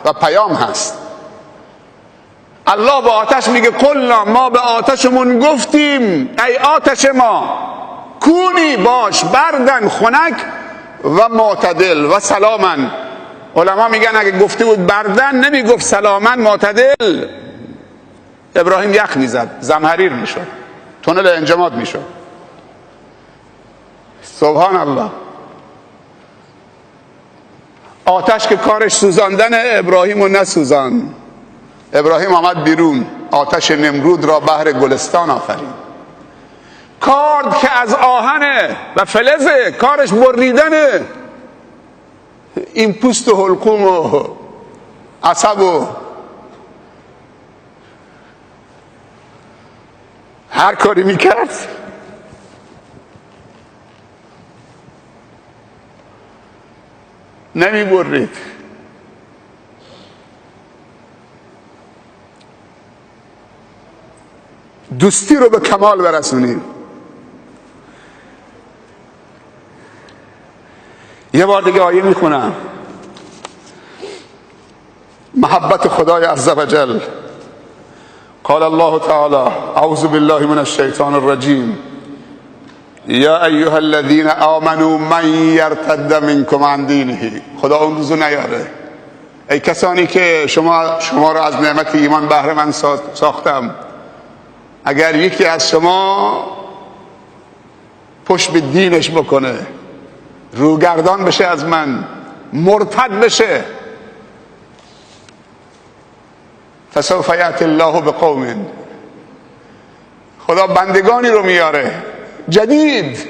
و پیام هست. الله به آتش میگه قلنا، ما به آتشمون گفتیم ای آتش ما کونی باش بردن خنک و معتدل و سلامن. علما میگن اگه گفته بود بردن نمیگفت سلامن معتدل، ابراهیم یخ میزد، زمهریر میشد، تونل انجماد میشد. سبحان الله. آتش که کارش سوزاندن، ابراهیم رو نسوزان. ابراهیم آمد بیرون، آتش نمرود را بهر گلستان آفرید. کارد که از آهنه و فلزه، کارش بریدنه. این پوست و حلقوم و عصب و هر کاری میکرد نمیبرید. دوستی رو به کمال برسونیم. یه بار دیگه آیه میخونم. محبت خدای عزوجل. قال الله تعالی اعوذ بالله من الشیطان الرجیم یا ایها الذین آمنوا من یرتد منکم عن دینه. خدا اون روزو نیاره. ای کسانی که شما رو از نعمت ایمان بهره من ساختم، اگر یکی از شما پشت به دینش بکنه، روگردان بشه از من، مرتد بشه، فسوف یأتی الله بقوم، خدا بندگانی رو میاره جدید.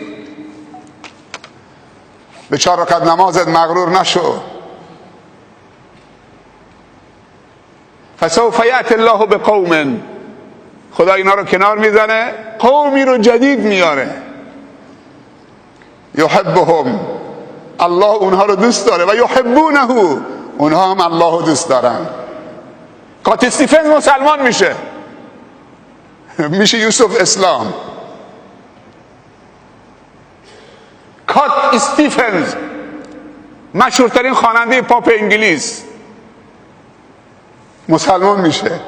به 4 رکعت نمازت مغرور نشو. فسوف یأتی الله بقوم، خدا اینا رو کنار میزنه، قومی رو جدید میاره. یحبهم، الله اونها رو دوست داره، و یحبونه، اونها هم الله رو دوست دارن. کات استیفنز مسلمان میشه یوسف اسلام. کات استیفنز مشهورترین خواننده پاپ انگلیس مسلمان میشه،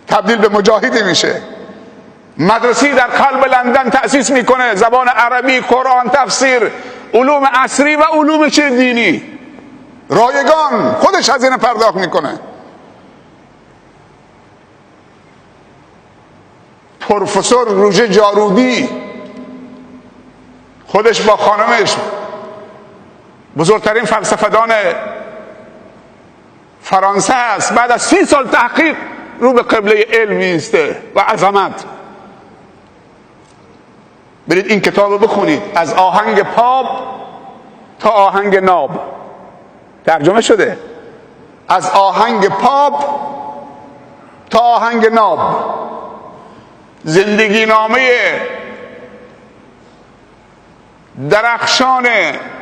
تبدیل به مجاهدی میشه. مدرسی در قلب لندن تأسیس میکنه، زبان عربی، قرآن، تفسیر، علوم عصری و علوم دینی رایگان، خودش هزینه پرداخت میکنه. پروفسور روژه جارودی خودش با خانمش بزرگترین فلسفه‌دان فرانسه است، بعد از 30 سال تحقیق رو به قبله علم میسته و عظمت. برید این کتاب رو بخونید، از آهنگ پاپ تا آهنگ ناب ترجمه شده، از آهنگ پاپ تا آهنگ ناب. زندگی نامه درخشان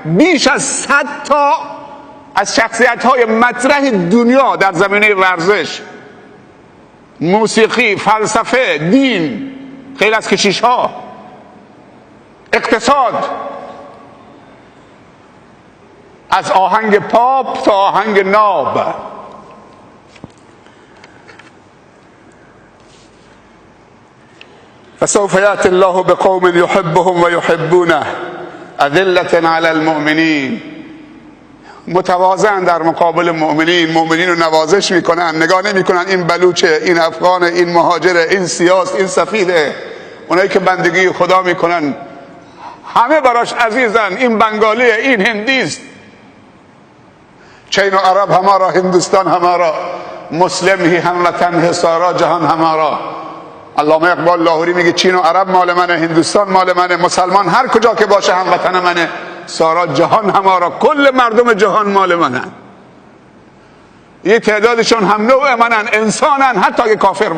بیش از 100 تا از شخصیت‌های مطرح دنیا در زمینه ورزش، موسیقی، فلسفه، دین، خیلی از کشیش‌ها، اقتصاد، از آهنگ پاپ تا آهنگ ناب. فسوف یأتی الله بقوم یحبهم و یحبونه اذلة علی المؤمنین، متواضعن در مقابل مؤمنین، مؤمنین رو نوازش میکنن، نگاه نمیکنن این بلوچه، این افغانه، این مهاجره، این سیاس، این سفیده. اونایی که بندگی خدا میکنن همه براش عزیزن. این بنگالیه، این هندیست، چین و عرب همارا، هندوستان همارا، مسلم هی هموطن حسارا، جهان همارا. علامه اقبال لاهوری میگه چین و عرب مال منه، هندوستان مال منه، مسلمان هر کجا که باشه هموطن منه، سارا جهان همارا، کل مردم جهان مال منن. یه تعدادشون هم نوع منن، انسانن، حتی که کافر باشن.